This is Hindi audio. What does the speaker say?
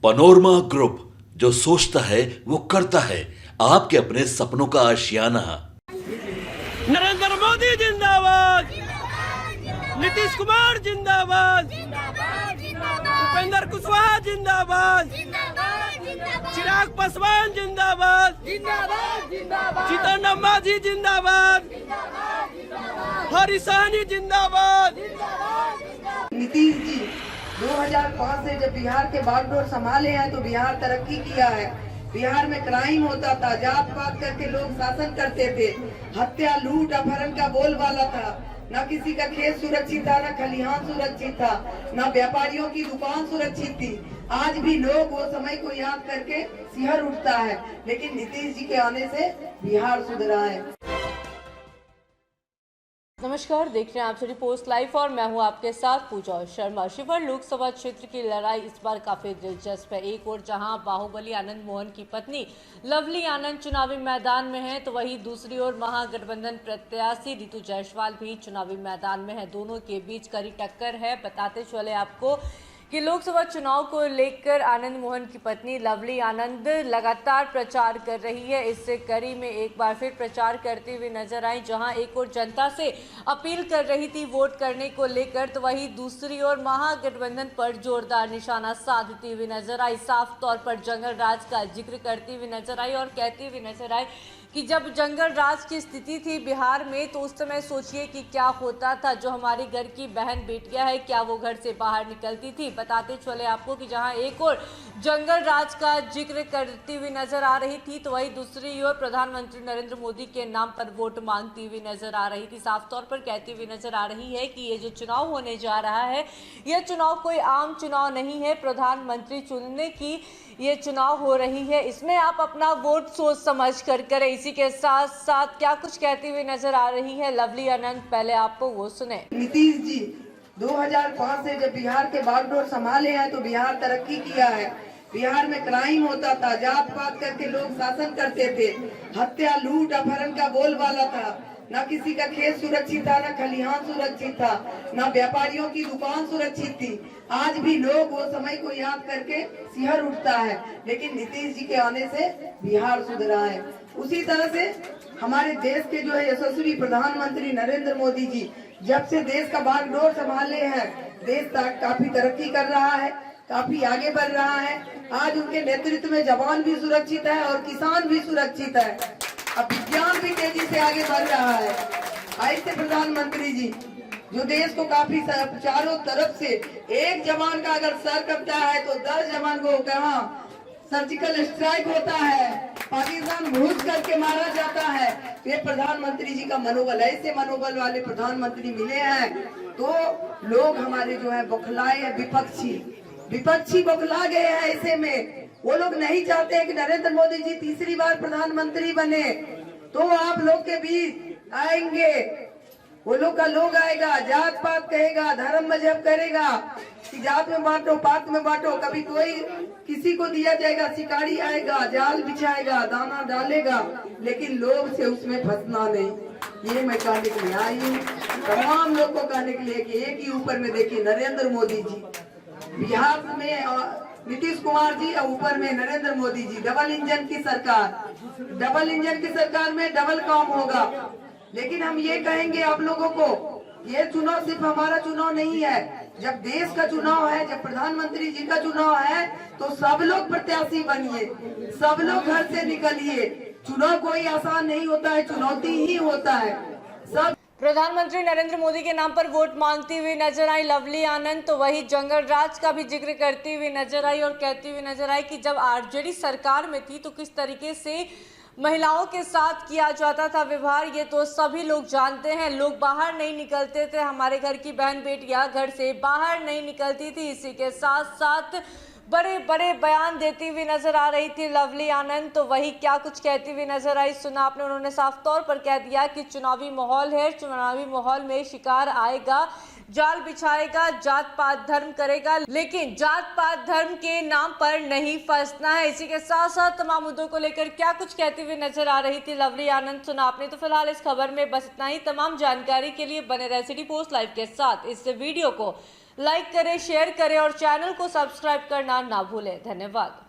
पनोरमा ग्रुप, जो सोचता है वो करता है। आपके अपने सपनों का आशियाना। नरेंद्र मोदी जिंदाबाद, नीतीश कुमार जिंदाबाद, उपेंद्र कुशवाहा जिंदाबाद, चिराग पासवान जिंदाबाद, जीतन राम मांझी जिंदाबाद, हरी सहनी जिंदाबाद। नीतीश जी 2005 से जब बिहार के बागडोर संभाले हैं तो बिहार तरक्की किया है। बिहार में क्राइम होता था, जात पात करके लोग शासन करते थे, हत्या लूट अपहरण का बोलबाला था। न किसी का खेत सुरक्षित था, न खलिहान सुरक्षित था, न व्यापारियों की दुकान सुरक्षित थी। आज भी लोग वो समय को याद करके सिहर उठता है, लेकिन नीतीश जी के आने से बिहार सुधरा है। नमस्कार, देख रहे हैं आप सभी पोस्ट लाइव और मैं हूं आपके साथ पूजा शर्मा। शिवहर लोकसभा क्षेत्र की लड़ाई इस बार काफी दिलचस्प है। एक और जहां बाहुबली आनंद मोहन की पत्नी लवली आनंद चुनावी मैदान में है, तो वहीं दूसरी ओर महागठबंधन प्रत्याशी रितु जायसवाल भी चुनावी मैदान में है। दोनों के बीच कड़ी टक्कर है। बताते चले आपको कि लोकसभा चुनाव को लेकर आनंद मोहन की पत्नी लवली आनंद लगातार प्रचार कर रही है। इस कड़ी में एक बार फिर प्रचार करते हुए नजर आई, जहां एक और जनता से अपील कर रही थी वोट करने को लेकर, तो वहीं दूसरी ओर महागठबंधन पर जोरदार निशाना साधती हुई नजर आई। साफ तौर पर जंगल राज का जिक्र करती हुई नजर आई और कहती हुई नजर आई कि जब जंगल राज की स्थिति थी बिहार में, तो उस समय सोचिए कि क्या होता था। जो हमारी घर की बहन बेटियां है, क्या वो घर से बाहर निकलती थी। बताते चले आपको कि जहां एक और जंगल राज का जिक्र करती हुई नजर आ रही थी, तो वहीं दूसरी ओर प्रधानमंत्री नरेंद्र मोदी के नाम पर वोट मांगती हुई नजर आ रही थी। साफ तौर पर कहती हुई नजर आ रही है कि ये जो चुनाव होने जा रहा है, यह चुनाव कोई आम चुनाव नहीं है, प्रधानमंत्री चुनने की ये चुनाव हो रही है। इसमें आप अपना वोट सोच समझ कर करें। इसी के साथ साथ क्या कुछ कहती हुई नजर आ रही है लवली आनंद, पहले आपको वो सुने। नीतीश जी 2005 से जब बिहार के बागडोर संभाले हैं तो बिहार तरक्की किया है। बिहार में क्राइम होता था, जात पात करके लोग शासन करते थे, हत्या लूट अपहरण का बोलबाला था। न किसी का खेत सुरक्षित था, न खलिहान सुरक्षित था, न व्यापारियों की दुकान सुरक्षित थी। आज भी लोग वो समय को याद करके सिहर उठता है, लेकिन नीतीश जी के आने से बिहार सुधरा है। उसी तरह से हमारे देश के जो है यशस्वी प्रधानमंत्री नरेंद्र मोदी जी जब से देश का बागडोर संभाले हैं, देश काफी तरक्की कर रहा है, काफी आगे बढ़ रहा है। आज उनके नेतृत्व में जवान भी सुरक्षित है और किसान भी सुरक्षित है। अब विज्ञान भी तेजी से आगे बढ़ रहा है। ऐसे प्रधानमंत्री जी जो देश को काफी चारों तरफ से एक जवान का अगर सर कटता है तो 10 जवान को कहाँ सर्जिकल स्ट्राइक होता है, पाकिस्तान घुस करके मारा जाता है। ये प्रधानमंत्री जी का मनोबल, ऐसे मनोबल वाले प्रधानमंत्री मिले हैं तो लोग हमारे जो है बौखलाए हैं, विपक्षी बौखला गए हैं। ऐसे में वो लोग नहीं चाहते कि नरेंद्र मोदी जी तीसरी बार प्रधानमंत्री बने, तो आप लोग के बीच आएंगे, वो लोग का लोग आएगा, जात पात कहेगा, धर्म मजहब करेगा कि जात में बांटो, पात में बांटो। कभी कोई किसी को दिया जाएगा, शिकारी आएगा, जाल बिछाएगा, दाना डालेगा, लेकिन लोग से उसमें फंसना नहीं। ये मैं कहने के लिए आई हूँ, तमाम लोग को कहने के लिए कि एक ही ऊपर में देखिए नरेंद्र मोदी जी, बिहार में नीतीश कुमार जी और ऊपर में नरेंद्र मोदी जी। डबल इंजन की सरकार में डबल काम होगा। लेकिन हम ये कहेंगे आप लोगों को, ये चुनाव सिर्फ हमारा चुनाव नहीं है। जब देश का चुनाव है, जब प्रधानमंत्री जी का चुनाव है, तो सब लोग प्रत्याशी बनिए, सब लोग घर से निकलिए। चुनाव कोई आसान नहीं होता है, चुनौती ही होता है। सब प्रधानमंत्री नरेंद्र मोदी के नाम पर वोट मांगती हुई नजर आई लवली आनंद, तो वही जंगल राज का भी जिक्र करती हुई नजर आई और कहती हुई नजर आई कि जब आरजेडी सरकार में थी तो किस तरीके से महिलाओं के साथ किया जाता था व्यवहार, ये तो सभी लोग जानते हैं। लोग बाहर नहीं निकलते थे, हमारे घर की बहन बेटियां घर से बाहर नहीं निकलती थी। इसी के साथ साथ बड़े बड़े बयान देती हुई नजर आ रही थी लवली आनंद, तो वही क्या कुछ कहती हुई नजर आई सुना आपने। उन्होंने साफ तौर पर कह दिया कि चुनावी माहौल है, चुनावी माहौल में शिकार आएगा, जाल बिछाएगा, जात पात धर्म करेगा, लेकिन जात पात धर्म के नाम पर नहीं फंसना है। इसी के साथ साथ तमाम मुद्दों को लेकर क्या कुछ कहती हुई नजर आ रही थी लवली आनंद सुना आपने। तो फिलहाल इस खबर में बस इतना ही। तमाम जानकारी के लिए बने रहे सिटी पोस्ट लाइव के साथ। इस वीडियो को लाइक करें, शेयर करें और चैनल को सब्सक्राइब करना ना भूलें। धन्यवाद।